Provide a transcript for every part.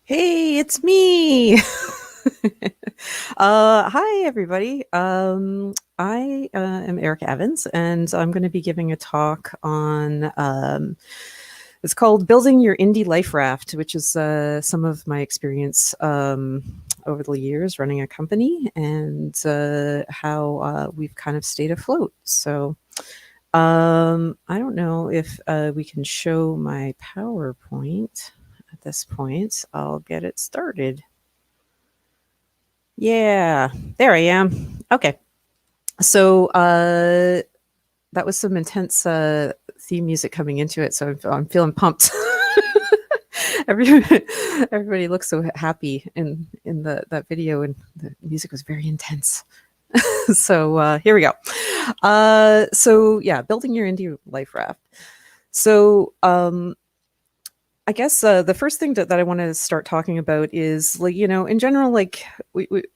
Hey, it's me. Hi, everybody. I am Erica Evans, and I'm going to be giving a talk on it's called Building Your Indie Life Raft, which is some of my experience over the years running a company and how we've kind of stayed afloat. So I don't know if we can show my PowerPoint at this point. I'll get it started. Yeah, there I am. Okay. So that was some intense theme music coming into it. So I'm feeling pumped. everybody, everybody looks so happy in that video, and the music was very intense. So here we go. So yeah, building your indie life raft. So I guess the first thing that I want to start talking about is, like, in general, like,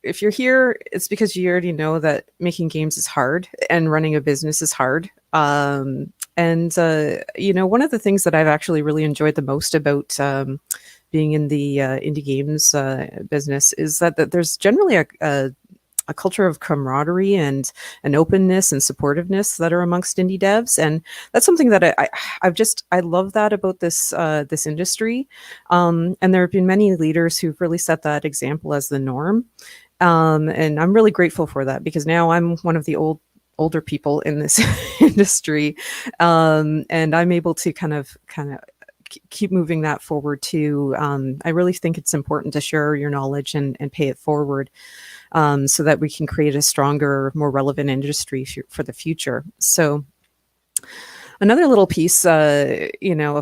if you're here, it's because you already know that making games is hard and running a business is hard. And one of the things that I've actually really enjoyed the most about being in the indie games business is that there's generally a culture of camaraderie and an openness and supportiveness that are amongst indie devs, and that's something that I love that about this industry, and there have been many leaders who've really set that example as the norm, and I'm really grateful for that, because now I'm one of the older people in this industry, and I'm able to kind of keep moving that forward too. I really think it's important to share your knowledge and pay it forward, so that we can create a stronger, more relevant industry for the future. So another little piece, a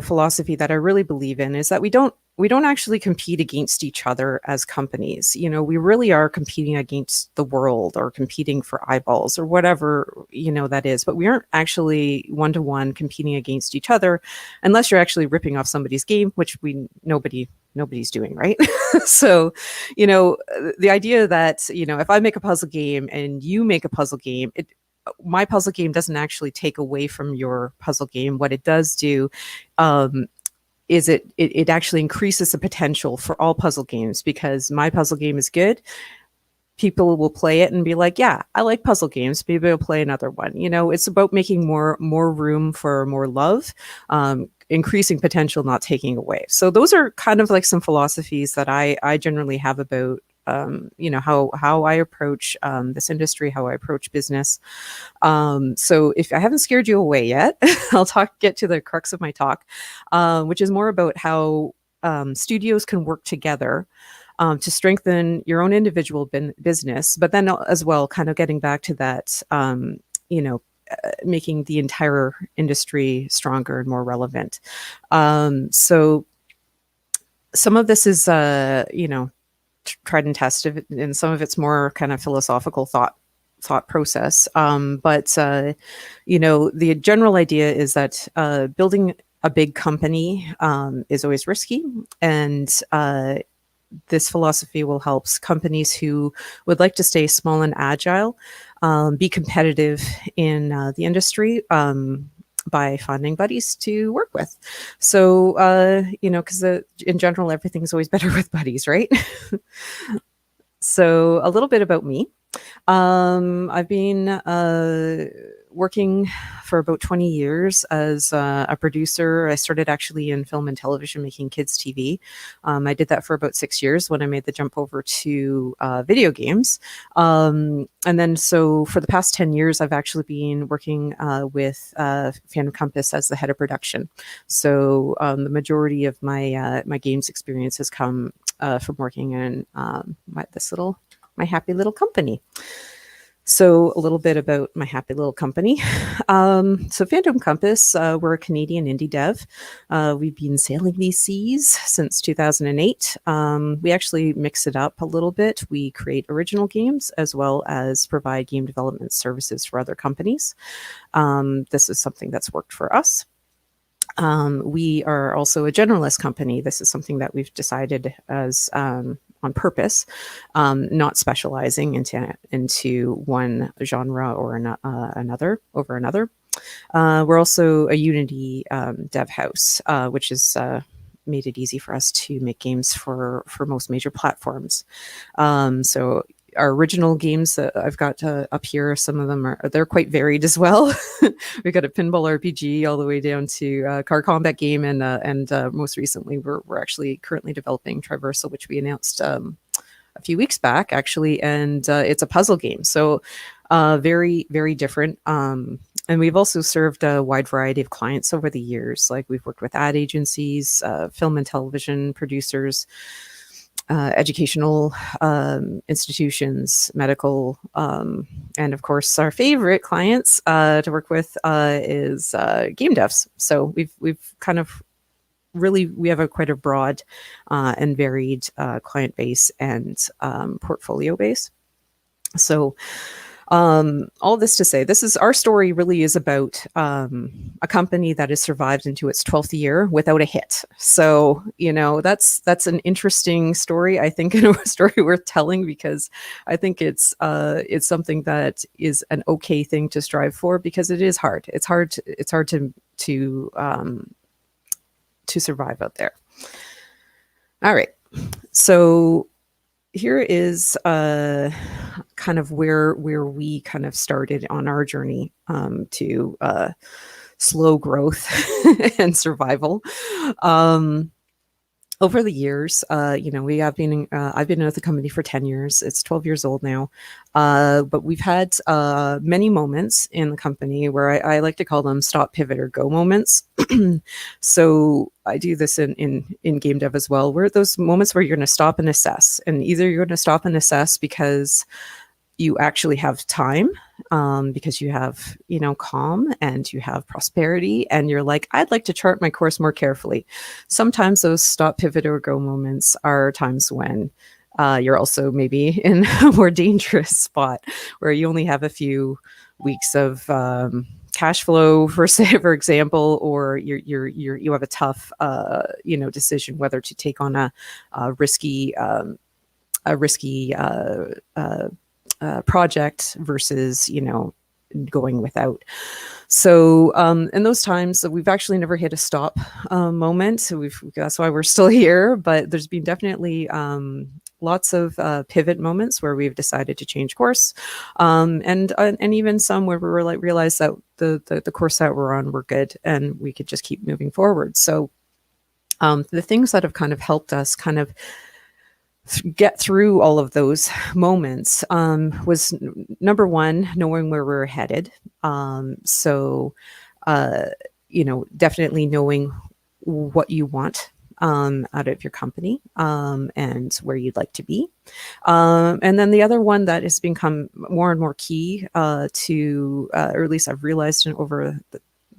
philosophy that I really believe in is that we don't actually compete against each other as companies. We really are competing against the world, or competing for eyeballs, or whatever, that is. But we aren't actually one-to-one competing against each other, unless you're actually ripping off somebody's game, which nobody's doing, right? So, the idea that, if I make a puzzle game and you make a puzzle game, my puzzle game doesn't actually take away from your puzzle game. What it does do, is it actually increases the potential for all puzzle games, because my puzzle game is good. People will play it and be like, yeah, I like puzzle games. Maybe I'll play another one. It's about making more room for more love, increasing potential, not taking away. So those are kind of like some philosophies that I generally have about, how I approach this industry, how I approach business. So if I haven't scared you away yet, I'll get to the crux of my talk, which is more about how studios can work together to strengthen your own individual business, but then as well, kind of getting back to that, making the entire industry stronger and more relevant. So some of this is, tried and tested, and some of it's more kind of philosophical thought process. But the general idea is that building a big company is always risky, and this philosophy will help companies who would like to stay small and agile be competitive in the industry, by finding buddies to work with. So, because in general, everything's always better with buddies, right? So a little bit about me. I've been working for about 20 years as a producer. I started actually in film and television, making kids TV. I did that for about 6 years when I made the jump over to video games. And then so for the past 10 years, I've actually been working with Phantom Compass as the head of production. So the majority of my games experience has come from working in my happy little company. So a little bit about my happy little company. So Phantom Compass, we're a Canadian indie dev. We've been sailing these seas since 2008. We actually mix it up a little bit. We create original games as well as provide game development services for other companies. This is something that's worked for us. We are also a generalist company. This is something that we've decided as on purpose, not specializing into one genre or another over another. We're also a Unity dev house, which is made it easy for us to make games for most major platforms. So our original games that I've got up here, some of them they're quite varied as well. We've got a pinball RPG all the way down to a car combat game, and most recently we're actually currently developing Traversal, which we announced a few weeks back actually, and it's a puzzle game. So very, very different. And we've also served a wide variety of clients over the years. Like we've worked with ad agencies, film and television producers, educational institutions, medical, and of course our favorite clients to work with is game devs. So we've kind of we have quite a broad and varied client base and portfolio base. So all this to say, our story really is about a company that has survived into its 12th year without a hit. So, that's an interesting story, I think, and a story worth telling, because I think it's something that is an okay thing to strive for, because it is hard. It's hard to survive out there. All right. So here is kind of where we kind of started on our journey to slow growth and survival. Over the years, we have been, I've been with the company for 10 years. It's 12 years old now. But we've had many moments in the company where I like to call them stop, pivot, or go moments. So I do this in game dev as well, where those moments where you're going to stop and assess. And either you're going to stop and assess because you actually have time, because you have, calm and you have prosperity, and you're like, I'd like to chart my course more carefully. Sometimes those stop, pivot, or go moments are times when you're also maybe in a more dangerous spot where you only have a few weeks of cash flow, for example, or you have a tough, decision whether to take on a risky project versus, going without. So in those times, we've actually never hit a stop moment. So that's why we're still here. But there's been definitely lots of pivot moments where we've decided to change course, and even some where we were realized that the course that we're on, we're good and we could just keep moving forward. So the things that have kind of helped us kind of get through all of those moments was number one, knowing where we're headed. So definitely knowing what you want out of your company and where you'd like to be. And then the other one that has become more and more key to, or at least I've realized over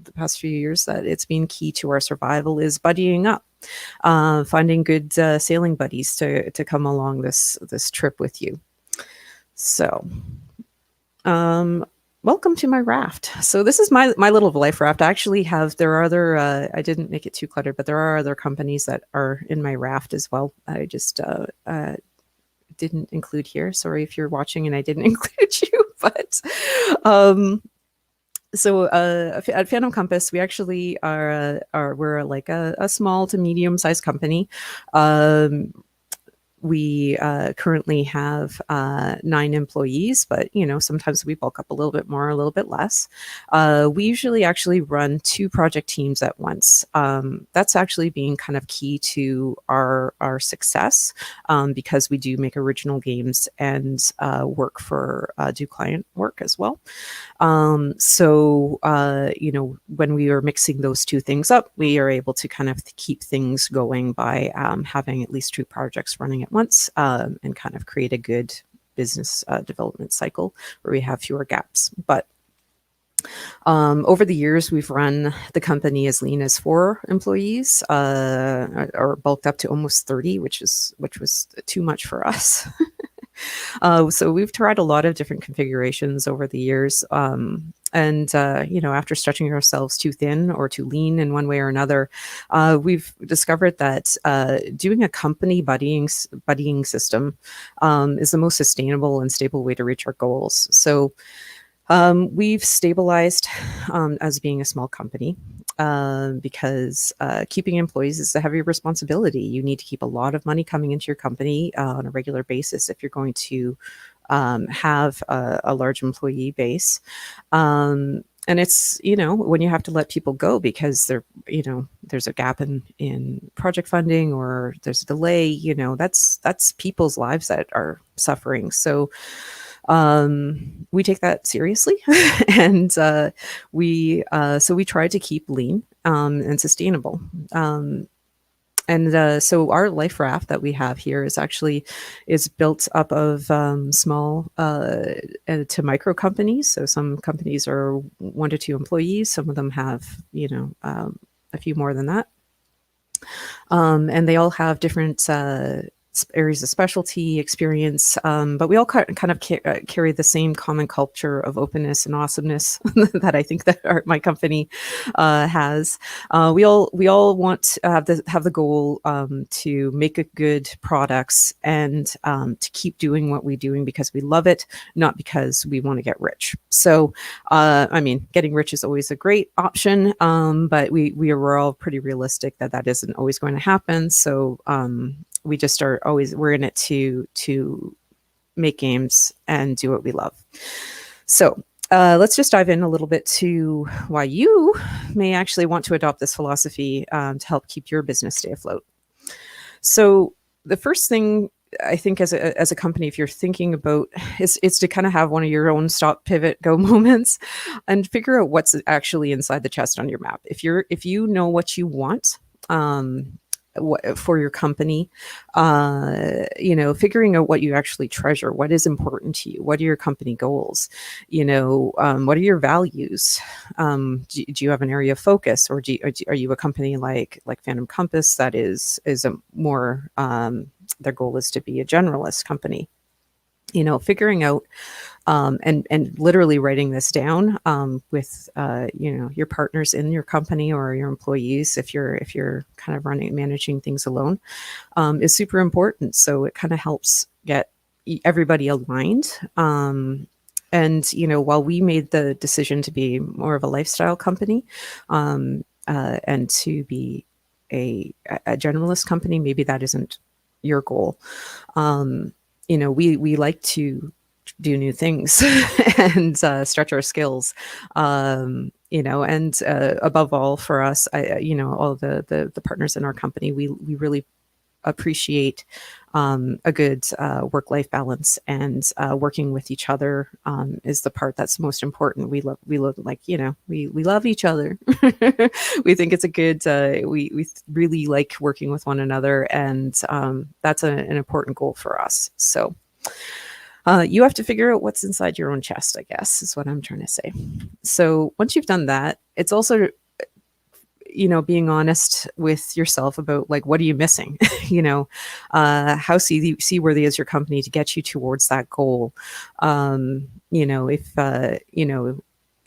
the past few years that it's been key to our survival, is buddying up. Finding good sailing buddies to come along this trip with you. So, welcome to my raft. So this is my little life raft. I actually there are other, I didn't make it too cluttered, but there are other companies that are in my raft as well. I just didn't include here. Sorry if you're watching and I didn't include you, but so at Phantom Compass, we actually we're like a small to medium sized company. We currently have 9 employees, but sometimes we bulk up a little bit more, a little bit less. We usually actually run 2 project teams at once. That's actually being kind of key to our success, because we do make original games and work for do client work as well. So when we are mixing those 2 things up, we are able to kind of keep things going by having at least 2 projects running at once, and kind of create a good business development cycle where we have fewer gaps. But over the years, we've run the company as lean as 4 employees, or bulked up to almost 30, which was too much for us. So we've tried a lot of different configurations over the years. And after stretching ourselves too thin or too lean in one way or another, we've discovered that doing a company buddying system is the most sustainable and stable way to reach our goals. So we've stabilized as being a small company. because keeping employees is a heavy responsibility. You need to keep a lot of money coming into your company on a regular basis if you're going to have a large employee base. And it's, when you have to let people go because there's a gap in project funding, or there's a delay, that's people's lives that are suffering. So we take that seriously, and we try to keep lean and sustainable. So our life raft that we have here is built up of small to micro companies. So some companies are 1 to 2 employees. Some of them have, a few more than that. And they all have different areas of specialty experience, but we all kind of carry the same common culture of openness and awesomeness that I think that my company has. We all want to have the goal to make a good products, and to keep doing what we're doing because we love it, not because we want to get rich. So, getting rich is always a great option, but we're all pretty realistic that isn't always going to happen. So we just we're in it to make games and do what we love. So let's just dive in a little bit to why you may actually want to adopt this philosophy to help keep your business stay afloat. So the first thing I think as a company, if you're thinking about, is to kind of have one of your own stop, pivot, go moments, and figure out what's actually inside the chest on your map. If you know what you want, for your company, figuring out what you actually treasure, what is important to you, what are your company goals, what are your values, do you have an area of focus, or are you a company like Phantom Compass that is a more their goal is to be a generalist company? Figuring out and literally writing this down with your partners in your company or your employees, if you're kind of managing things alone, is super important. So it kind of helps get everybody aligned. And while we made the decision to be more of a lifestyle company, and to be a generalist company, maybe that isn't your goal. We like to do new things and stretch our skills, and above all, for us, all the partners in our company, we really appreciate a good work-life balance, and working with each other is the part that's most important. We love we love each other. We think it's a good we really like working with one another, and that's an important goal for us. So you have to figure out what's inside your own chest, I guess, is what I'm trying to say. So once you've done that, it's also being honest with yourself about what are you missing? How seaworthy is your company to get you towards that goal? If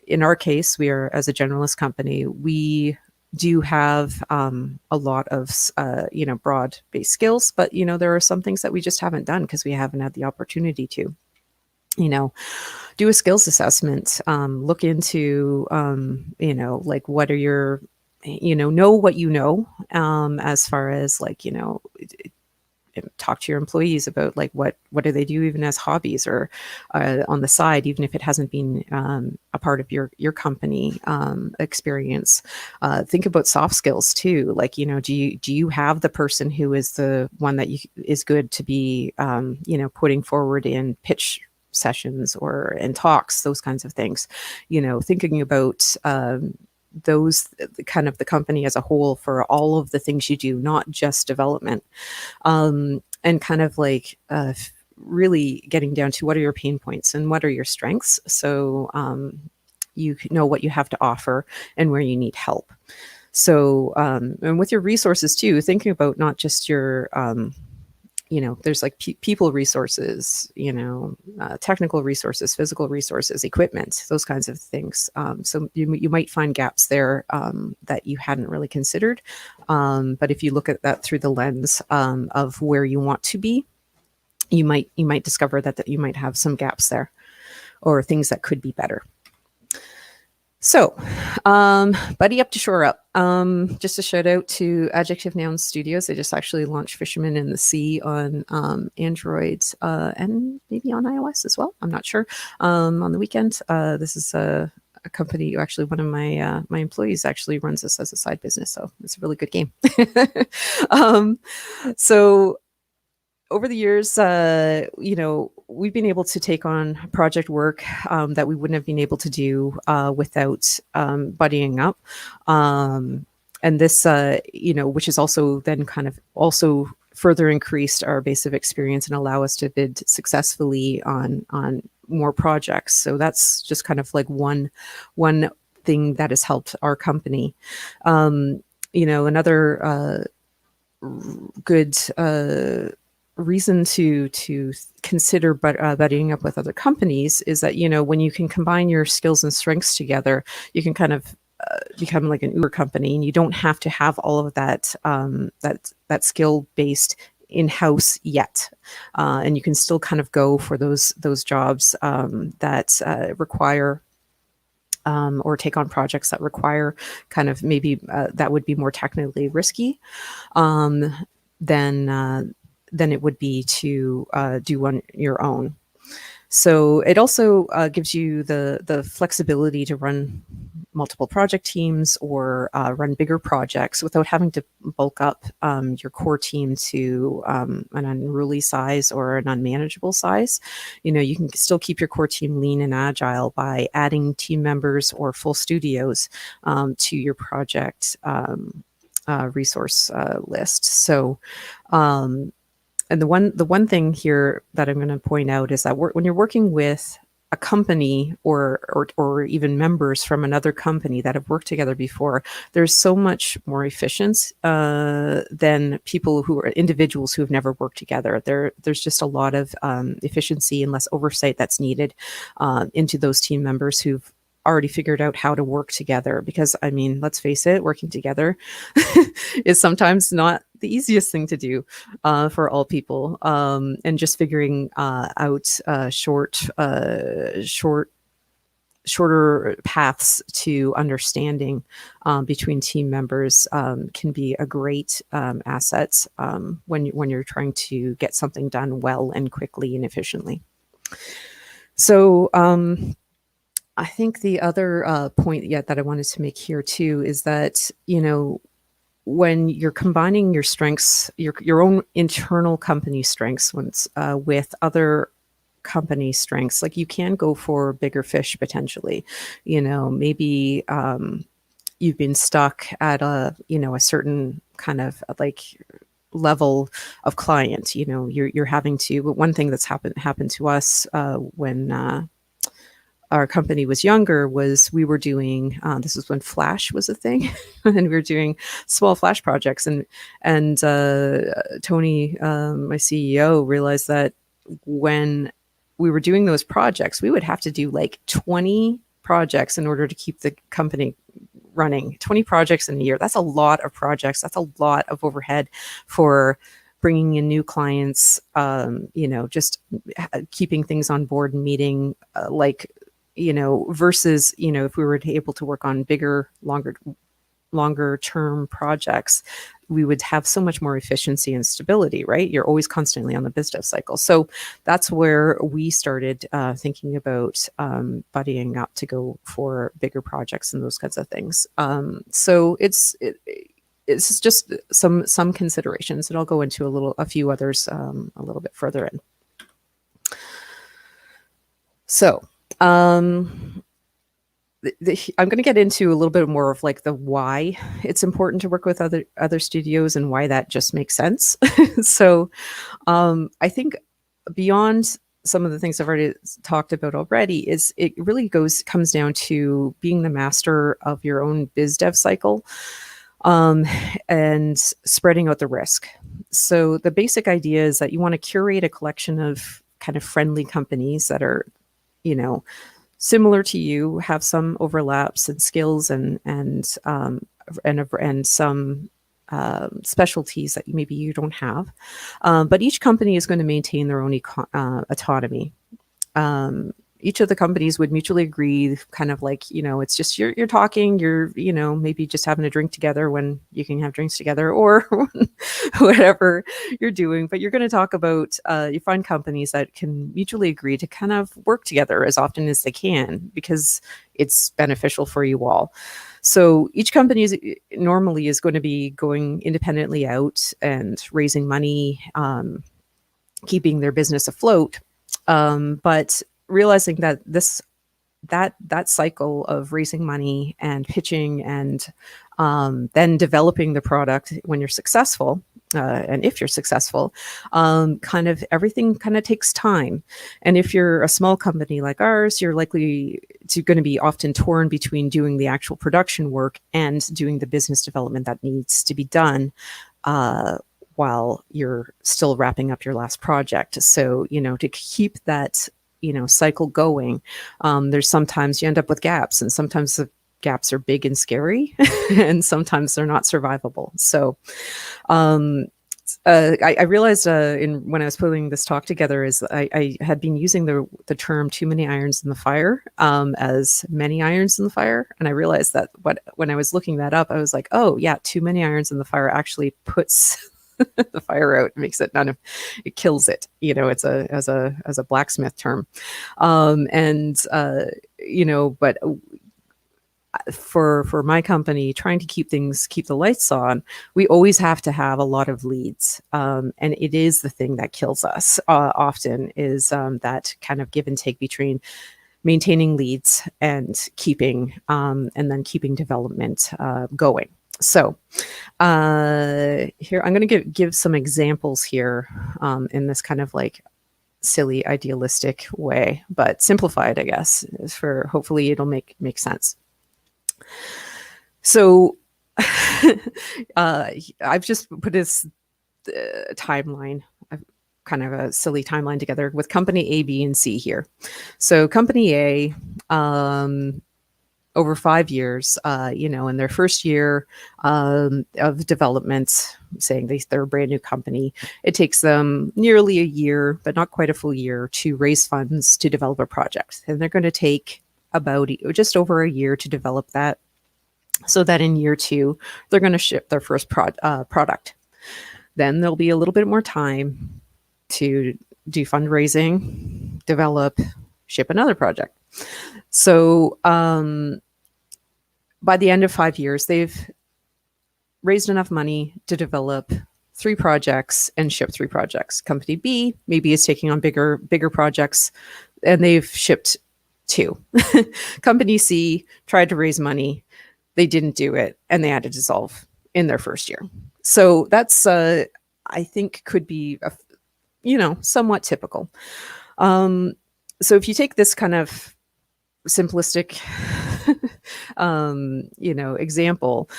in our case, we are, as a generalist company, we do have a lot of broad-based skills, but there are some things that we just haven't done because we haven't had the opportunity to. Do a skills assessment, look into what are your know what as far as talk to your employees about what do they do even as hobbies, or on the side, even if it hasn't been a part of your company experience. Think about soft skills too. Do you have the person who is the one that is good to be putting forward in pitch sessions or in talks, those kinds of things. Thinking about those kind of the company as a whole for all of the things you do, not just development, and kind of really getting down to what are your pain points and what are your strengths, so you know what you have to offer and where you need help. So and with your resources too, thinking about not just your there's people resources, technical resources, physical resources, equipment, those kinds of things. So you might find gaps there that you hadn't really considered. But if you look at that through the lens of where you want to be, you might discover that you might have some gaps there, or things that could be better. So, buddy up to shore up. Just a shout out to Adjective Noun Studios. They just actually launched Fisherman in the Sea on Android and maybe on iOS as well. I'm not sure. On the weekend, this is a company. Actually, one of my employees actually runs this as a side business, so it's a really good game. um, so over the years, we've been able to take on project work that we wouldn't have been able to do without buddying up. And this, which is also then kind of also further increased our base of experience and allow us to bid successfully on more projects. So that's just kind of like one thing that has helped our company. Another good reason to consider buddying up with other companies is that when you can combine your skills and strengths together, you can kind of become like an Uber company, and you don't have to have all of that that skill based in-house yet, and you can still kind of go for those jobs that require or take on projects that require kind of maybe that would be more technically risky than it would be to do on your own. So it also gives you the flexibility to run multiple project teams or run bigger projects without having to bulk up your core team to an unruly size or an unmanageable size. You can still keep your core team lean and agile by adding team members or full studios to your project resource list. So and the one thing here that I'm going to point out is that when you're working with a company or even members from another company that have worked together before, there's so much more efficient than people who are individuals who have never worked together. There's just a lot of efficiency and less oversight that's needed into those team members who've already figured out how to work together, because I mean, let's face it, working together is sometimes not the easiest thing to do for all people, and just figuring out shorter paths to understanding between team members can be a great asset when you're trying to get something done well and quickly and efficiently. So I think the other point that I wanted to make here too is that, when you're combining your strengths, your own internal company strengths with other company strengths, like you can go for bigger fish potentially. Maybe you've been stuck at a certain kind of like level of client. You're having to. But one thing that's happened to us when our company was younger was we were doing this is when Flash was a thing and we were doing small Flash projects, and Tony, my CEO, realized that when we were doing those projects, we would have to do like 20 projects in order to keep the company running. 20 projects in a year, that's a lot of projects, that's a lot of overhead for bringing in new clients, just keeping things on board and meeting versus, if we were able to work on bigger, longer term projects, we would have so much more efficiency and stability, right? You're always constantly on the business cycle. So that's where we started thinking about buddying up to go for bigger projects and those kinds of things. So it's just some considerations, and I'll go into a few others a little bit further in. So I'm going to get into a little bit more of like the why it's important to work with other studios and why that just makes sense. So I think beyond some of the things I've already talked about already, is it really comes down to being the master of your own biz dev cycle and spreading out the risk. So the basic idea is that you want to curate a collection of kind of friendly companies that are similar to you, have some overlaps in skills and some specialties that maybe you don't have. But each company is going to maintain their own autonomy. each of the companies would mutually agree, kind of like, it's just you're talking, you're, maybe just having a drink together when you can have drinks together, or whatever you're doing. But you're going to talk about, you find companies that can mutually agree to kind of work together as often as they can, because it's beneficial for you all. So each company normally is going to be going independently out and raising money, keeping their business afloat. But realizing that that cycle of raising money and pitching and then developing the product when you're successful, and if you're successful, kind of everything kind of takes time. And if you're a small company like ours, you're likely going to be often torn between doing the actual production work and doing the business development that needs to be done, while you're still wrapping up your last project. So, to keep that, cycle going, there's sometimes you end up with gaps, and sometimes the gaps are big and scary, and sometimes they're not survivable. So, I realized when I was putting this talk together, is I had been using the term "too many irons in the fire" as many irons in the fire, and I realized that when I was looking that up, I was like, oh yeah, too many irons in the fire actually puts the fire out, makes it it kills it. It's as a blacksmith term, but for my company, trying to keep the lights on, we always have to have a lot of leads, and it is the thing that kills us often, is that kind of give and take between maintaining leads and keeping development going. So here I'm going to give some examples here, in this kind of like silly idealistic way, but simplified, I guess, for hopefully it'll make sense. So I've just put this timeline, kind of a silly timeline together with company A, B, and C here. So company A, over 5 years, in their first year of development, saying they're a brand new company, it takes them nearly a year, but not quite a full year, to raise funds to develop a project. And they're going to take about just over a year to develop that, so that in year 2, they're going to ship their first product. Then there'll be a little bit more time to do fundraising, develop, ship another project. So by the end of 5 years, they've raised enough money to develop 3 projects and ship 3 projects. Company B maybe is taking on bigger projects, and they've shipped 2. Company C tried to raise money, they didn't do it, and they had to dissolve in their first year. So that's I think could be somewhat typical. So if you take this kind of simplistic example,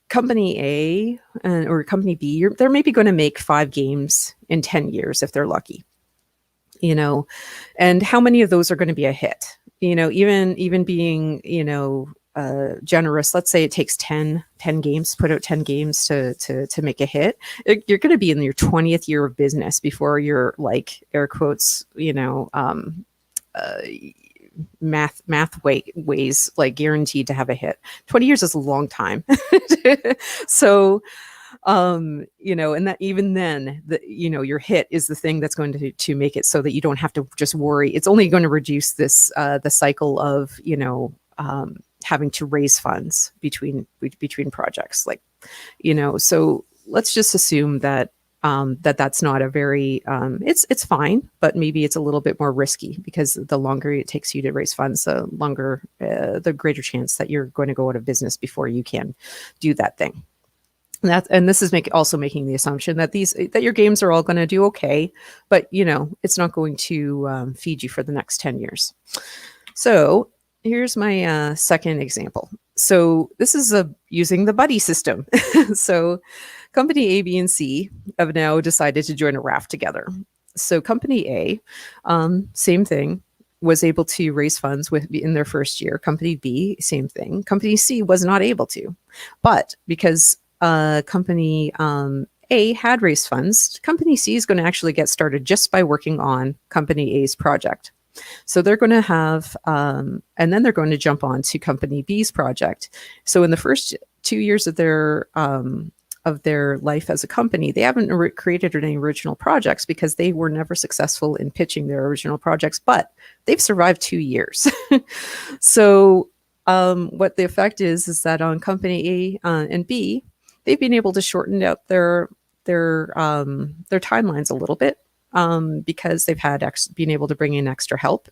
company A or company B, they're maybe going to make 5 games in 10 years if they're lucky. And how many of those are going to be a hit? Even being generous, let's say it takes 10 games, put out 10 games to make a hit. You're going to be in your 20th year of business before you're, like, air quotes, math ways, like, guaranteed to have a hit. 20 years is a long time. So, and that even then, your hit is the thing that's going to make it so that you don't have to just worry. It's only going to reduce this, the cycle of, having to raise funds between projects, so let's just assume that that's not a very, it's fine, but maybe it's a little bit more risky, because the longer it takes you to raise funds, the greater chance that you're going to go out of business before you can do that thing. And this is also making the assumption that your games are all going to do okay, but it's not going to feed you for the next 10 years. So here's my second example. So this is using the buddy system. So company A, B, and C have now decided to join a raft together. So company A, same thing, was able to raise funds in their first year. Company B, same thing. Company C was not able to, but because company A had raised funds, company C is going to actually get started just by working on company A's project. So they're going to have, and then they're going to jump on to Company B's project. So in the first 2 years of their life as a company, they haven't created any original projects because they were never successful in pitching their original projects, but they've survived 2 years. So what the effect is that on Company A and B, they've been able to shorten out their timelines a little bit, because they've had been able to bring in extra help.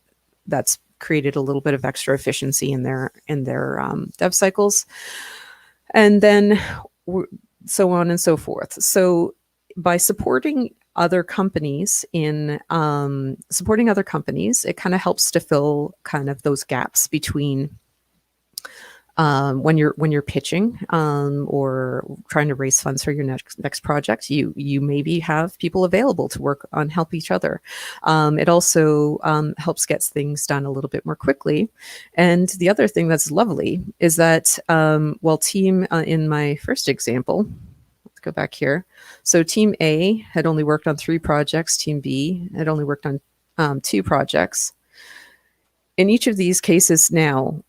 That's created a little bit of extra efficiency in their dev cycles, and then so on and so forth. So by supporting other companies, it kind of helps to fill kind of those gaps between when you're pitching, or trying to raise funds for your next project. You maybe have people available to work on, help each other. It also helps get things done a little bit more quickly. And the other thing that's lovely is that team in my first example, let's go back here. So Team A had only worked on 3 projects. Team B had only worked on 2 projects. In each of these cases now,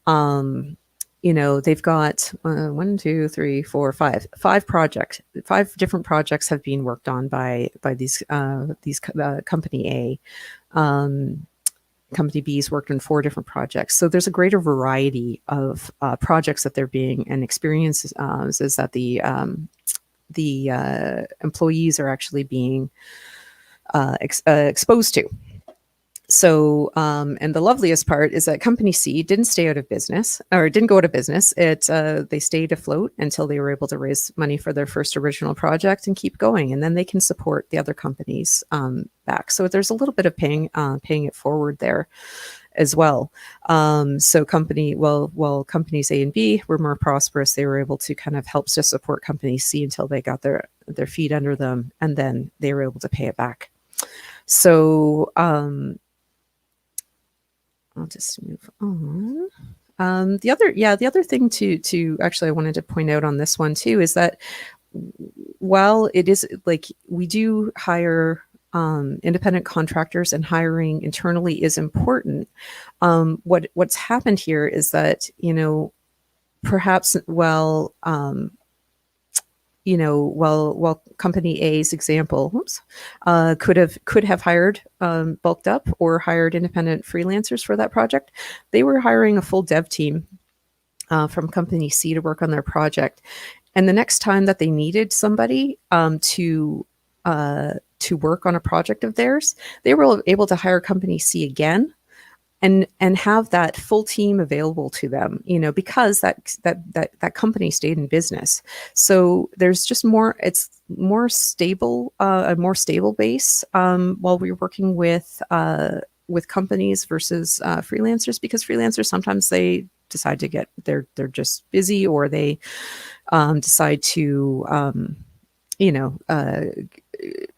they've got 1, 2, 3, 4, 5 projects. 5 different projects have been worked on by these Company A. Company B's worked on 4 different projects. So there's a greater variety of projects that they're being, and experiences is that the employees are actually being exposed to. So, and the loveliest part is that Company C didn't stay out of business, or didn't go out of business. They stayed afloat until they were able to raise money for their first original project and keep going. And then they can support the other companies back. So there's a little bit of paying it forward there as well. So companies A and B were more prosperous. They were able to kind of help to support Company C until they got their feet under them, and then they were able to pay it back. So, I'll just move on. The other thing to actually I wanted to point out on this one too is that while it is like we do hire independent contractors, and hiring internally is important, what's happened here is that perhaps while Company A's example, could have hired bulked up or hired independent freelancers for that project, they were hiring a full dev team from Company C to work on their project. And the next time that they needed somebody to work on a project of theirs, they were able to hire Company C again, and have that full team available to them, because that company stayed in business. So there's just it's more stable, a more stable base while we're working with companies versus freelancers, because freelancers sometimes they decide to they're just busy, or they decide to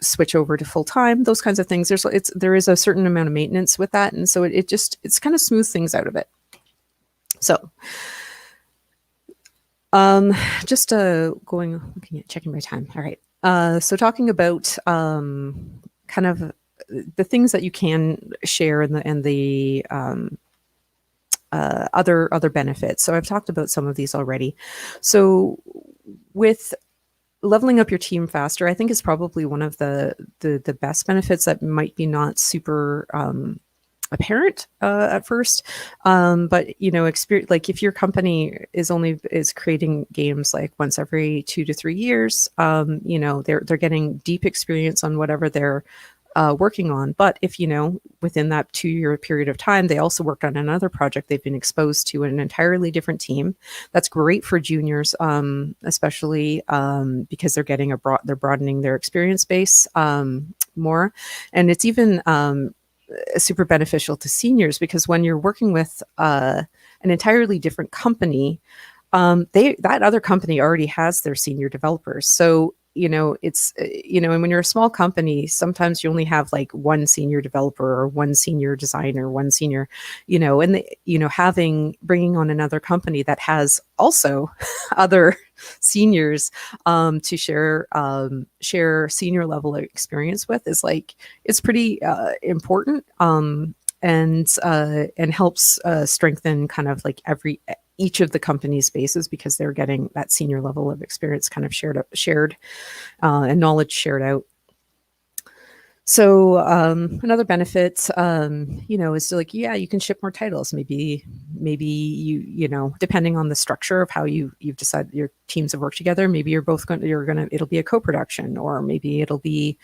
switch over to full time, those kinds of things. There is a certain amount of maintenance with that, and so it's kind of smooth things out of it. So, checking my time. All right. So talking about kind of the things that you can share and the other benefits. So I've talked about some of these already. So with leveling up your team faster, I think, is probably one of the best benefits that might be not super apparent at first, but experience, like if your company is creating games like once every 2 to 3 years, they're getting deep experience on whatever they're working on. But if within that 2-year period of time they also worked on another project, they've been exposed to an entirely different team. That's great for juniors, especially because they're broadening their experience base more, and it's even super beneficial to seniors, because when you're working with an entirely different company, that other company already has their senior developers. So it's and when you're a small company, sometimes you only have like one senior developer or one senior designer, one senior, and bringing on another company that has also other seniors to share senior level experience with is it's pretty important. and helps strengthen kind of like each of the company's bases, because they're getting that senior level of experience kind of shared and knowledge shared out. So another benefit, is to, like, you can ship more titles. Maybe depending on the structure of how you've decided your teams have worked together. Maybe it'll be a co-production, or maybe it'll be,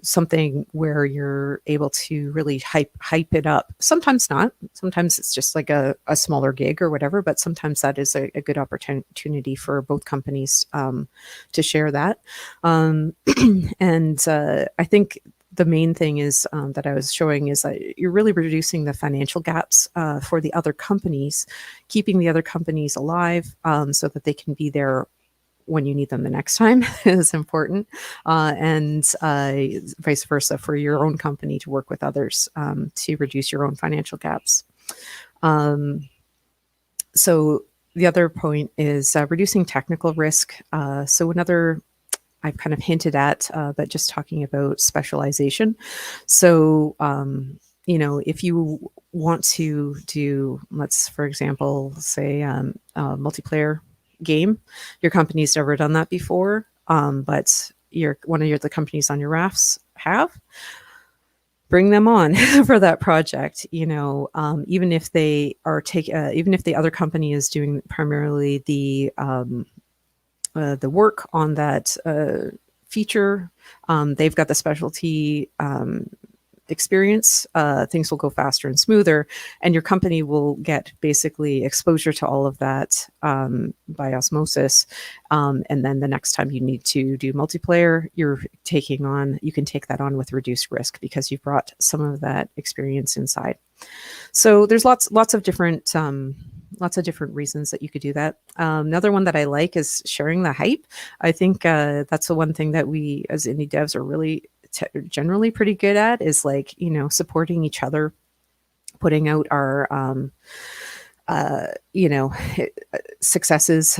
something where you're able to really hype it up. Sometimes not. Sometimes it's just like a smaller gig or whatever, but sometimes that is a good opportunity for both companies to share that. And I think the main thing is that I was showing is that you're really reducing the financial gaps for the other companies, keeping the other companies alive so that they can be there when you need them the next time is important, and vice versa for your own company to work with others to reduce your own financial gaps. So the other point is reducing technical risk. So another I've kind of hinted at, but just talking about specialization. So, if you want to do, let's, for example, say a multiplayer game, your company's never done that before, but the companies on your rafts have, bring them on for that project. Even if the other company is doing primarily the work on that feature, they've got the specialty experience, things will go faster and smoother, and your company will get basically exposure to all of that by osmosis. And then the next time you need to do multiplayer, you can take that on with reduced risk because you've brought some of that experience inside. So there's lots of different reasons that you could do that. Another one that I like is sharing the hype. I think that's the one thing that we as indie devs are really generally pretty good at, is like, supporting each other, putting out our successes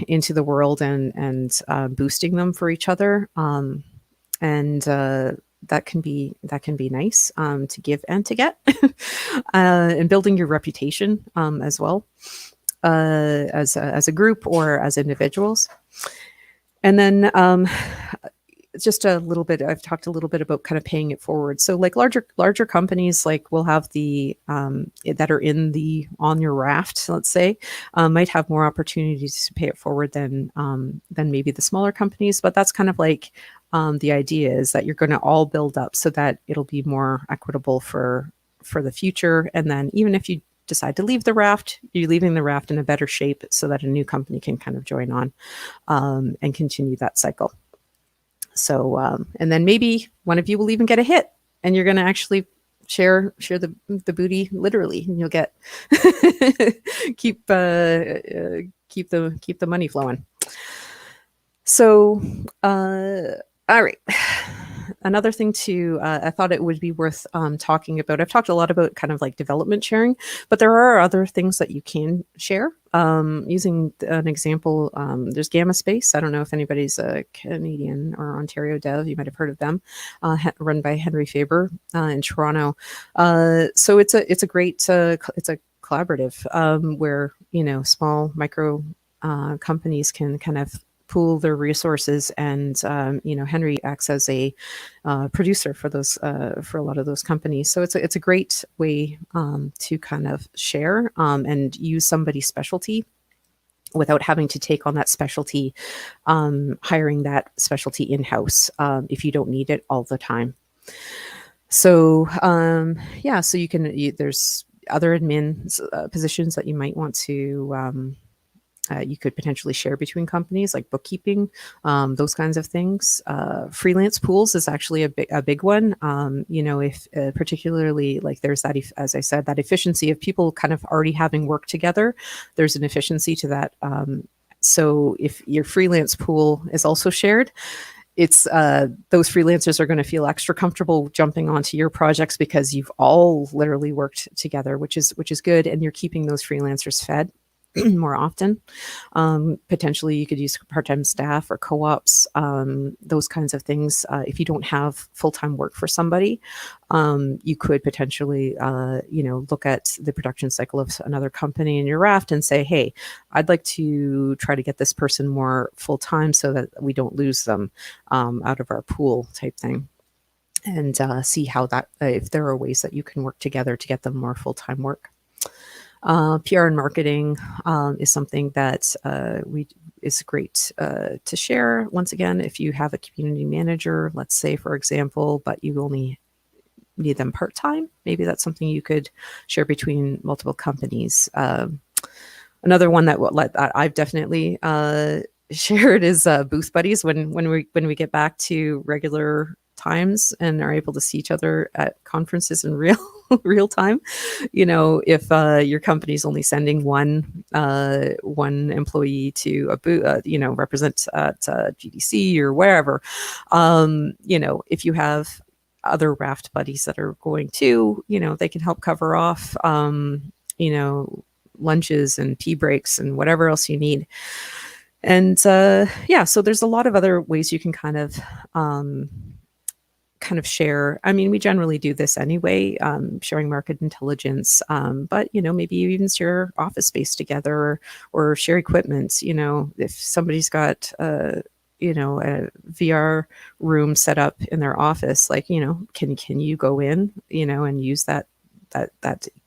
into the world, and boosting them for each other. And that can be nice to give and to get, and building your reputation as well, as a group or as individuals. And then just a little bit, I've talked a little bit about kind of paying it forward. So like larger companies, like, will have the that are on your raft, let's say, might have more opportunities to pay it forward than maybe the smaller companies. But that's kind of like the idea is that you're going to all build up so that it'll be more equitable for the future. And then even if you decide to leave the raft, you're leaving the raft in a better shape so that a new company can kind of join on and continue that cycle. So, and then maybe one of you will even get a hit, and you're going to actually share the booty literally, and you'll get keep the money flowing. So, all right. Another thing too, I thought it would be worth talking about. I've talked a lot about kind of like development sharing, but there are other things that you can share. Using an example, there's Gamma Space. I don't know if anybody's a Canadian or Ontario dev. You might have heard of them, run by Henry Faber in Toronto. So it's a great it's a collaborative where small micro companies can kind of pool their resources, and Henry acts as a producer for those for a lot of those companies. So it's a great way to kind of share and use somebody's specialty without having to take on that specialty, hiring that specialty in-house if you don't need it all the time. So so you can there's other admin positions that you might want to you could potentially share between companies, like bookkeeping, those kinds of things. Freelance pools is actually a big one. If particularly like there's that, as I said, that efficiency of people kind of already having worked together, there's an efficiency to that. So if your freelance pool is also shared, it's those freelancers are going to feel extra comfortable jumping onto your projects because you've all literally worked together, which is good, and you're keeping those freelancers fed. more often. Potentially, you could use part-time staff or co-ops, those kinds of things. If you don't have full-time work for somebody, you could potentially, look at the production cycle of another company in your raft and say, "Hey, I'd like to try to get this person more full-time so that we don't lose them out of our pool," type thing. And see how that, if there are ways that you can work together to get them more full-time work. PR and marketing is something that is great to share. Once again, if you have a community manager, let's say, for example, but you only need them part-time, maybe that's something you could share between multiple companies. Another one that I've definitely shared is booth buddies. When we get back to regular times and are able to see each other at conferences in real time, if your company's only sending one employee to a booth, represent at GDC or wherever, if you have other raft buddies that are going too, they can help cover off, lunches and tea breaks and whatever else you need. And so there's a lot of other ways you can kind of share. I mean, we generally do this anyway, sharing market intelligence, but maybe you even share office space together, or share equipment. If somebody's got a VR room set up in their office, like, can you go in, and use that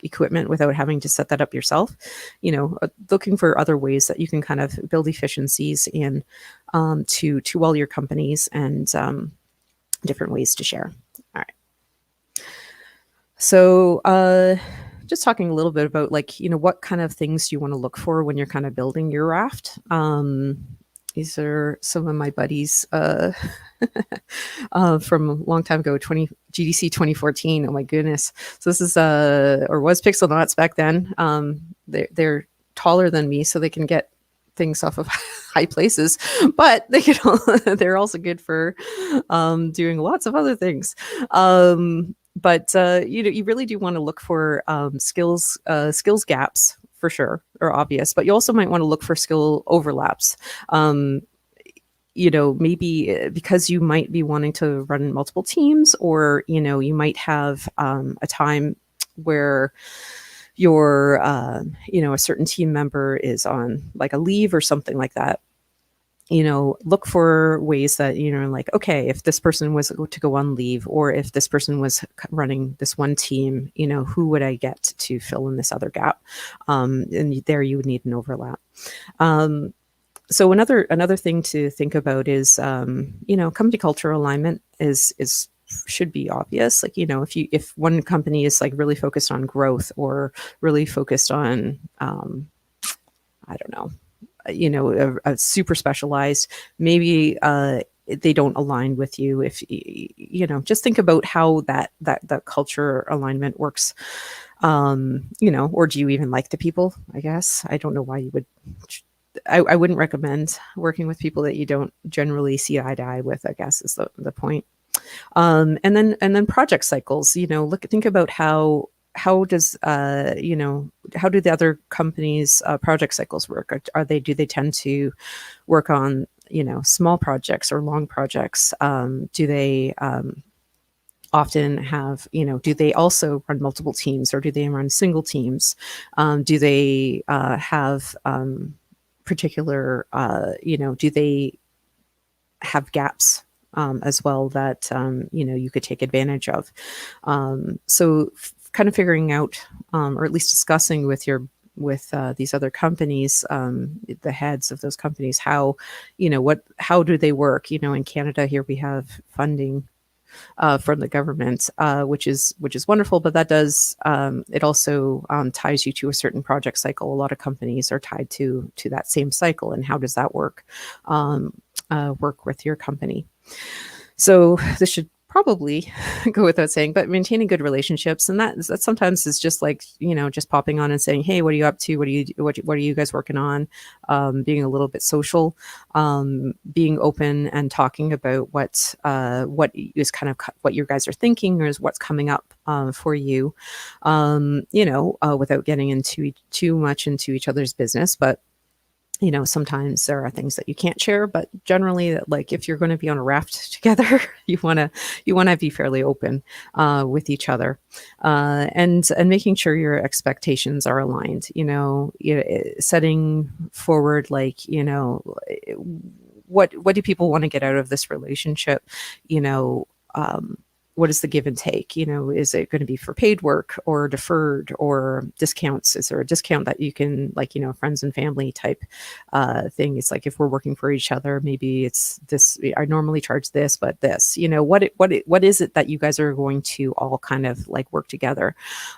equipment without having to set that up yourself? Looking for other ways that you can kind of build efficiencies in to all your companies, and different ways to share. All right. So just talking a little bit about, like, what kind of things do you want to look for when you're kind of building your raft? These are some of my buddies from a long time ago, GDC 2014. Oh my goodness. So this is, or was Pixel back then. They're taller than me, so they can get things off of high places, but they're also good for doing lots of other things. But you really do want to look for skills gaps, for sure, are obvious, but you also might want to look for skill overlaps. Maybe because you might be wanting to run multiple teams, or you might have a time where your a certain team member is on like a leave or something like that. Look for ways that, like, okay, if this person was to go on leave, or if this person was running this one team, who would I get to fill in this other gap? And there you would need an overlap. So another thing to think about is, company culture alignment should be obvious. Like, if one company is like really focused on growth, or really focused on, I don't know, a super specialized, maybe they don't align with you. If just think about how that culture alignment works. Or do you even like the people? I guess I don't know why you would. I wouldn't recommend working with people that you don't generally see eye to eye with, I guess, is the point. And then project cycles. Think about how does how do the other companies' project cycles work? Do they tend to work on small projects or long projects? Do they often have, do they also run multiple teams, or do they run single teams? Do they have particular, do they have gaps as well that, you could take advantage of? So kind of figuring out, or at least discussing with these other companies, the heads of those companies, how do they work? In Canada here, we have funding from the government, which is wonderful, but that does it also ties you to a certain project cycle. A lot of companies are tied to that same cycle, and how does that work with your company? So this should probably go without saying, but maintaining good relationships, and that sometimes is just like, just popping on and saying, hey, what are you up to, what are you guys working on, being a little bit social, being open and talking about what is kind of what you guys are thinking, or is what's coming up for you, without getting into too much into each other's business. But sometimes there are things that you can't share, but generally, like if you're going to be on a raft together, you want to be fairly open with each other, and making sure your expectations are aligned. Setting forward, like, what do people want to get out of this relationship? What is the give and take? Is it going to be for paid work or deferred or discounts? Is there a discount that you can, like, friends and family type thing? It's like, if we're working for each other, maybe it's this, I normally charge this, but this, what is it that you guys are going to all kind of like work together?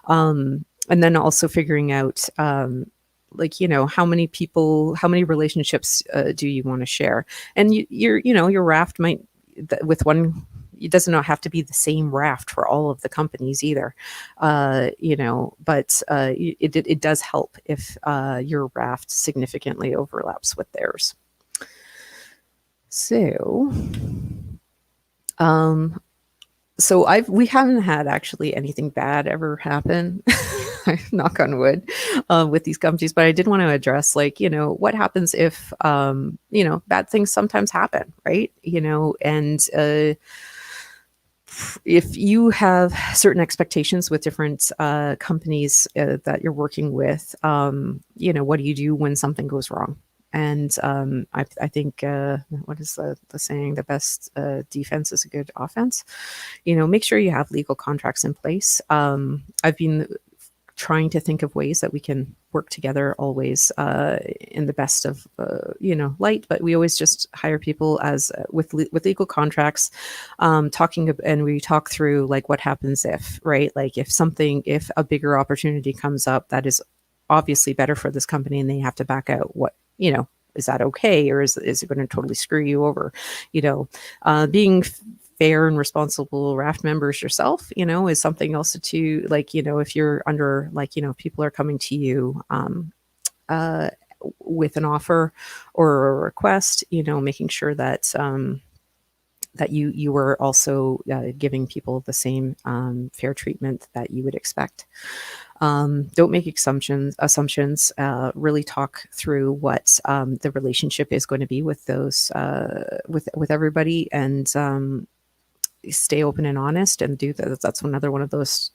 And then also figuring out, like, how many people, how many relationships do you want to share? And your raft might, with one, it does not have to be the same raft for all of the companies either, but it does help if your raft significantly overlaps with theirs. So, we haven't had actually anything bad ever happen, knock on wood, with these companies. But I did want to address, like, what happens if, bad things sometimes happen, right? And if you have certain expectations with different companies that you're working with, what do you do when something goes wrong? And I think, what is the saying? The best defense is a good offense. Make sure you have legal contracts in place. I've been trying to think of ways that we can work together always in the best of light, but we always just hire people as with legal contracts, and we talk through, like, what happens if, right? Like, if a bigger opportunity comes up that is obviously better for this company and they have to back out, what, is that okay? Or is it going to totally screw you over? Being fair and responsible raft members yourself, is something else to, like, if you're under, like, people are coming to you with an offer or a request, making sure that that you were also giving people the same fair treatment that you would expect. Don't make assumptions. Really talk through what the relationship is going to be with those with everybody, and stay open and honest, and do that. That's another one of those,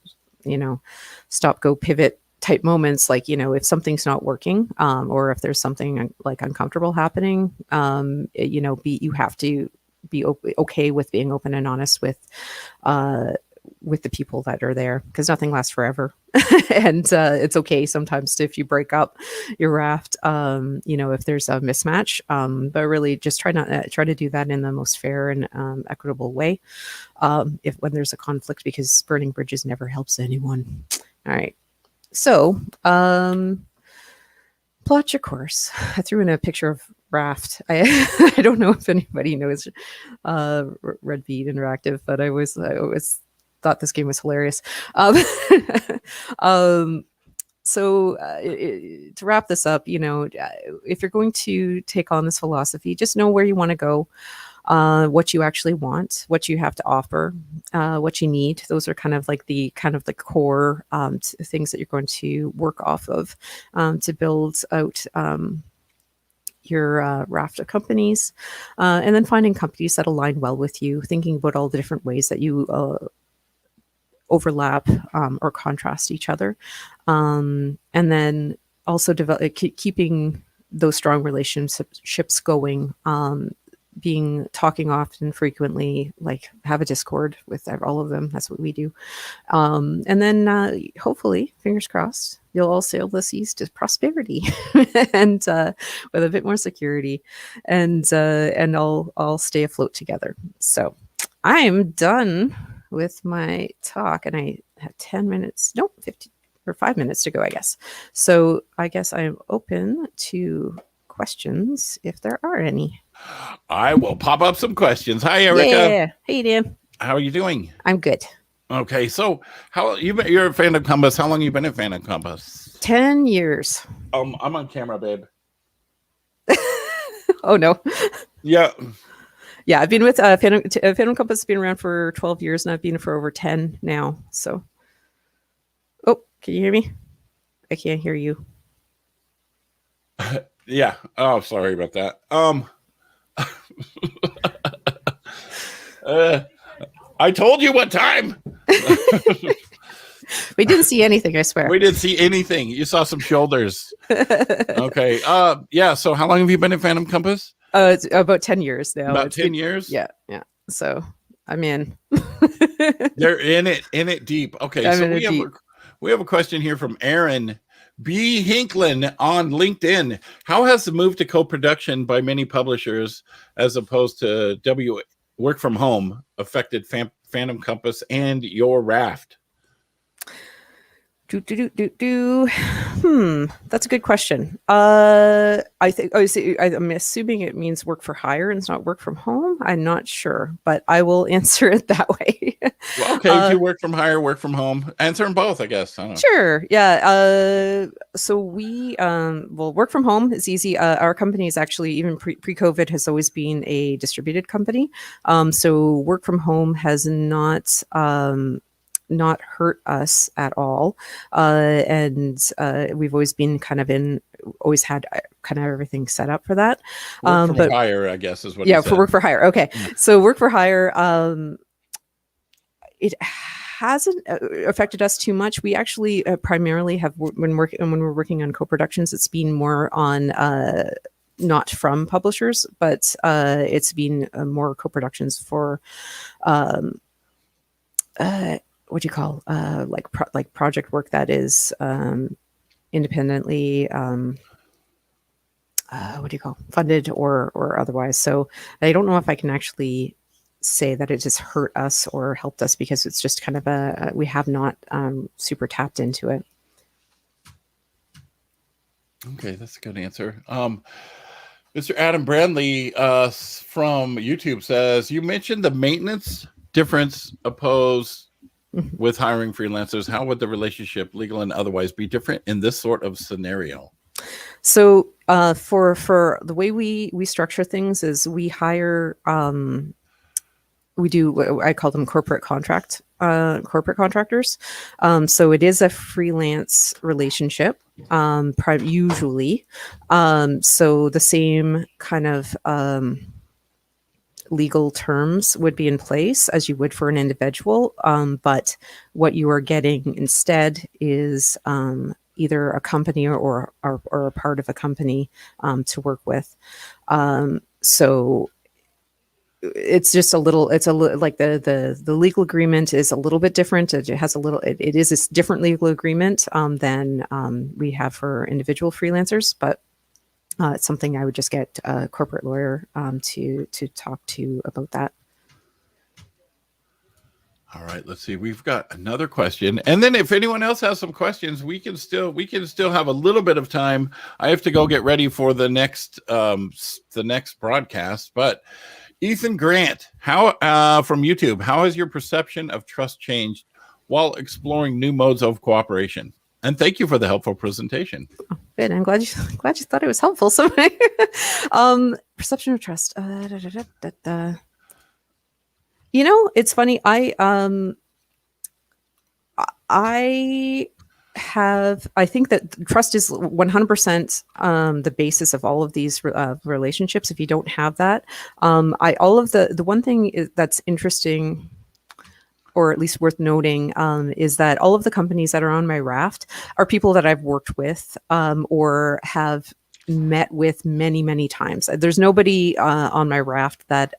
stop, go, pivot type moments. Like, if something's not working, or if there's something like uncomfortable happening, you have to be okay with being open and honest with the people that are there, because nothing lasts forever. And it's okay sometimes if you break up your raft, if there's a mismatch, but really just try to do that in the most fair and equitable way, when there's a conflict, because burning bridges never helps anyone. All right, so plot your course. I threw in a picture of Raft. I don't know if anybody knows Red Bead Interactive, but I always thought this game was hilarious. So to wrap this up, if you're going to take on this philosophy, just know where you want to go, what you actually want, what you have to offer, what you need. Those are kind of the core things that you're going to work off of to build out your raft of companies, and then finding companies that align well with you, thinking about all the different ways that you overlap or contrast each other, and then also keeping those strong relationships going, talking often, frequently, like have a Discord with all of them. That's what we do. And then hopefully, fingers crossed, you'll all sail the seas to prosperity and with a bit more security, and I'll stay afloat together. So I'm done with my talk, and I have 10 minutes, nope, 15 or 5 minutes to go, I guess. So I guess I'm open to questions if there are any. I will pop up some questions. Hi, Ericka. Yeah. Hey, Dan. How are you doing? I'm good. Okay, so you're a fan of Compass. How long you been a fan of Compass? 10 years. I'm on camera, babe. Oh no. Yeah. Yeah, I've been with Phantom Compass has been around for 12 years, and I've been for over 10 now. So, oh, can you hear me? I can't hear you. Yeah. Oh, sorry about that. Uh, I told you what time. We didn't see anything, I swear. We didn't see anything. You saw some shoulders. Okay. Yeah. So how long have you been in Phantom Compass? It's about 10 years now. About It's 10 been, years. yeah. So I'm in. They're in it deep. Okay. I'm So in it deep. we have a question here from Aaron B. Hinklin on LinkedIn. How has the move to co-production by many publishers as opposed to work from home affected Phantom Compass and your Raft? That's a good question. I think I'm assuming it means work for hire and it's not work from home. I'm not sure, but I will answer it that way. Well, okay, if you work from hire, work from home, answer them both, I guess. I don't know. Sure. Yeah. So we, well, work from home is easy. Our company is actually, even pre-COVID, has always been a distributed company. So work from home has not hurt us at all. And we've always been always had kind of everything set up for that. Work for hire, I guess, is what. Yeah, for work for hire. Okay. So work for hire, it hasn't affected us too much. We actually primarily have when we're working on co-productions, it's been more on not from publishers, but it's been more co-productions for what do you call like project work that is independently what do you call funded or otherwise. So I don't know if I can actually say that it just hurt us or helped us, because it's just kind of we have not super tapped into it. Okay, that's a good answer. Mr. Adam Brandley from YouTube says, you mentioned the maintenance difference opposed with hiring freelancers. How would the relationship, legal and otherwise, be different in this sort of scenario? So for the way we structure things is we hire we do, I call them corporate contractors. So it is a freelance relationship, usually. So the same kind of legal terms would be in place as you would for an individual. But what you are getting instead is either a company or a part of a company to work with. So it's just like the legal agreement is a little bit different. It has it is a different legal agreement than we have for individual freelancers, but it's something I would just get a corporate lawyer to talk to about that. All right, let's see. We've got another question, and then if anyone else has some questions, we can still have a little bit of time. I have to go get ready for the next broadcast. But Ethan Grant, how from YouTube, how has your perception of trust changed while exploring new modes of cooperation? And thank you for the helpful presentation. Oh, good. I'm glad you thought it was helpful. So, perception of trust. You know, it's funny. I think that trust is 100% the basis of all of these relationships. If you don't have that, the one thing that's interesting, or at least worth noting, is that all of the companies that are on my Raft are people that I've worked with or have met with many, many times. There's nobody on my Raft that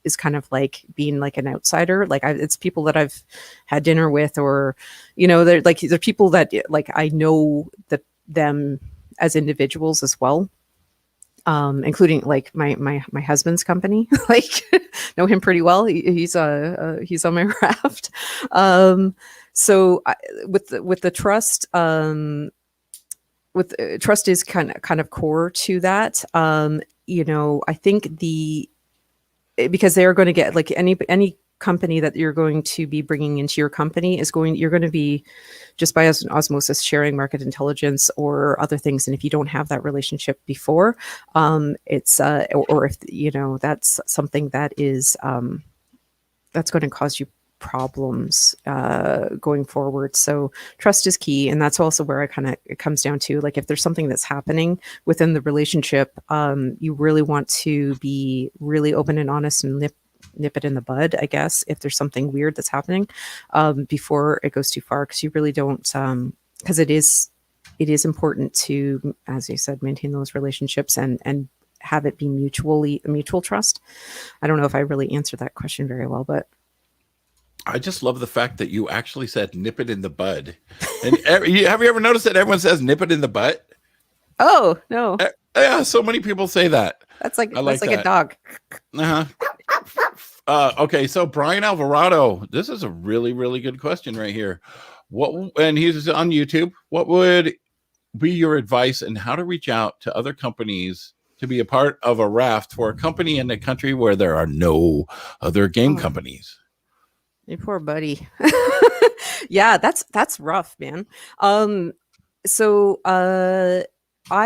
is kind of like being like an outsider. Like it's people that I've had dinner with, or, you know, they're people that like I know them as individuals as well. Including like my husband's company, like know him pretty well. He's on my Raft. So with the trust, trust is kind of core to that. You know, I think because they are going to get, like any company that you're going to be bringing into your company you're going to be just by osmosis sharing market intelligence or other things. And if you don't have that relationship before, it's or if that's something that is that's going to cause you problems going forward. So trust is key, and that's also where it comes down to, like, if there's something that's happening within the relationship, you really want to be really open and honest and nip it in the bud, I guess, if there's something weird that's happening before it goes too far, because you really don't, because it is important to, as you said, maintain those relationships and have it be mutual trust. I don't know if I really answered that question very well, but I just love the fact that you actually said nip it in the bud. And have you ever noticed that everyone says nip it in the butt? Oh, no. Yeah, so many people say that. That's like a dog. Okay, so Brian Alvarado, this is a really, really good question right here. And he's on YouTube. What would be your advice on how to reach out to other companies to be a part of a raft for a company in a country where there are no other game companies? You poor buddy. Yeah, that's rough, man. So I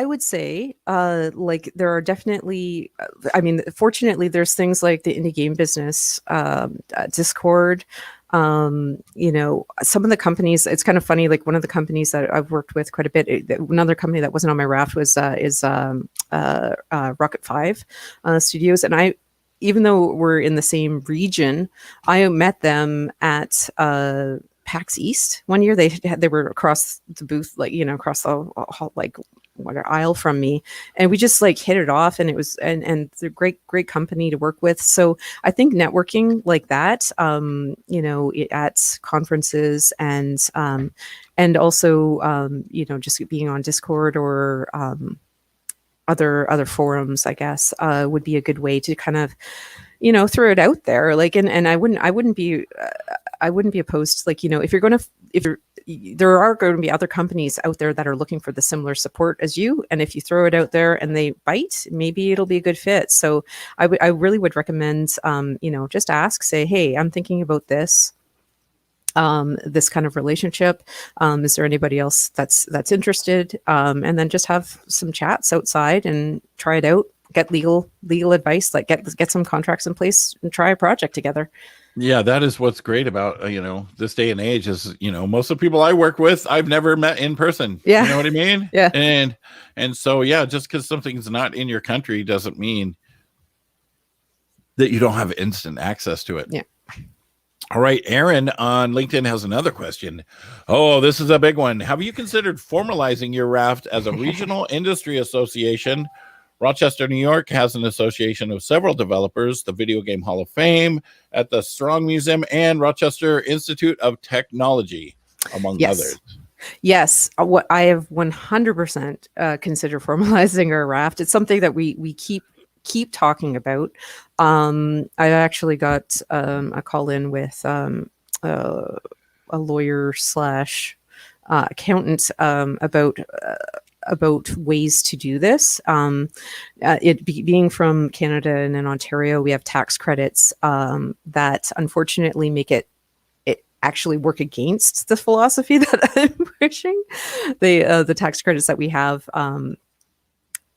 would say, like, there are definitely, I mean, fortunately, there's things like the indie game business, Discord. Some of the companies, it's kind of funny. Like, one of the companies that I've worked with quite a bit, another company that wasn't on my raft was Rocket 5 Studios, and even though we're in the same region, I met them at PAX East one year. They were across the booth, like, across the hall, like, aisle from me, and we just like hit it off, and it was and they're great company to work with. So I think networking like that, at conferences and also just being on Discord or other forums, I guess, would be a good way to kind of, throw it out there. Like, and I wouldn't be opposed to, like, there are going to be other companies out there that are looking for the similar support as you. And if you throw it out there and they bite, maybe it'll be a good fit. So I really would recommend, just ask, say, hey, I'm thinking about this kind of relationship. Is there anybody else that's interested? And then just have some chats outside and try it out. Get legal advice, like get some contracts in place and try a project together. Yeah, that is what's great about this day and age is most of the people I work with I've never met in person. Yeah, you know what I mean. Yeah, and so just because something's not in your country doesn't mean that you don't have instant access to it. Yeah. All right, Aaron on LinkedIn has another question. Oh, this is a big one. Have you considered formalizing your raft as a regional industry association? Rochester, New York has an association of several developers, the Video Game Hall of Fame at the Strong Museum and Rochester Institute of Technology, among others. Yes, what I have 100% considered formalizing our raft. It's something that we keep talking about. I actually got a call in with a lawyer / accountant about ways to do this. Being from Canada and in Ontario, we have tax credits that unfortunately make it actually work against the philosophy that I'm pushing. The tax credits that we have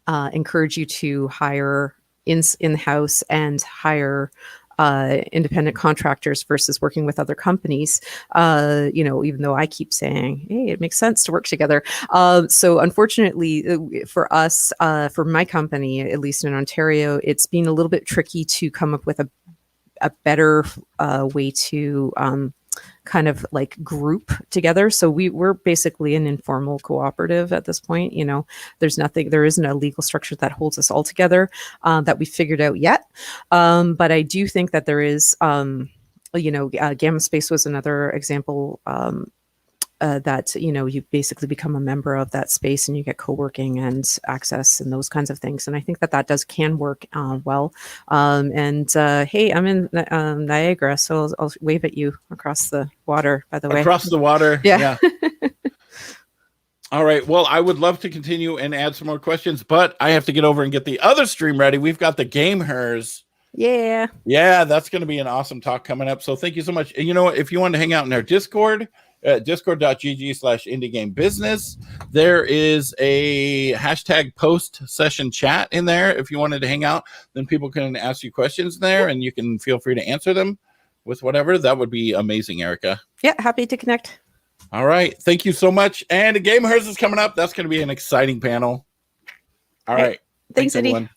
encourage you to hire in-house and hire independent contractors versus working with other companies, even though I keep saying, hey, it makes sense to work together. So unfortunately for us, for my company, at least in Ontario, it's been a little bit tricky to come up with a better way to kind of like group together. So we're basically an informal cooperative at this point. There isn't a legal structure that holds us all together that we figured out yet. But I do think that there is, Gamma Space was another example that, you basically become a member of that space and you get co-working and access and those kinds of things. And I think that can work well. Hey, I'm in Niagara, so I'll wave at you across the water, by the way. Across the water. Yeah. All right. Well, I would love to continue and add some more questions, but I have to get over and get the other stream ready. We've got the Gamers Yeah. Yeah, that's going to be an awesome talk coming up. So thank you so much. And you know what? If you want to hang out in our Discord, discord.gg/indiegamebusiness, there is a hashtag post session chat in there. If you wanted to hang out, then people can ask you questions there and you can feel free to answer them with whatever. That would be amazing, Ericka. Yeah, happy to connect. All right. Thank you so much. And a Game of Hers is coming up. That's going to be an exciting panel. All right. Thanks, Indy. everyone.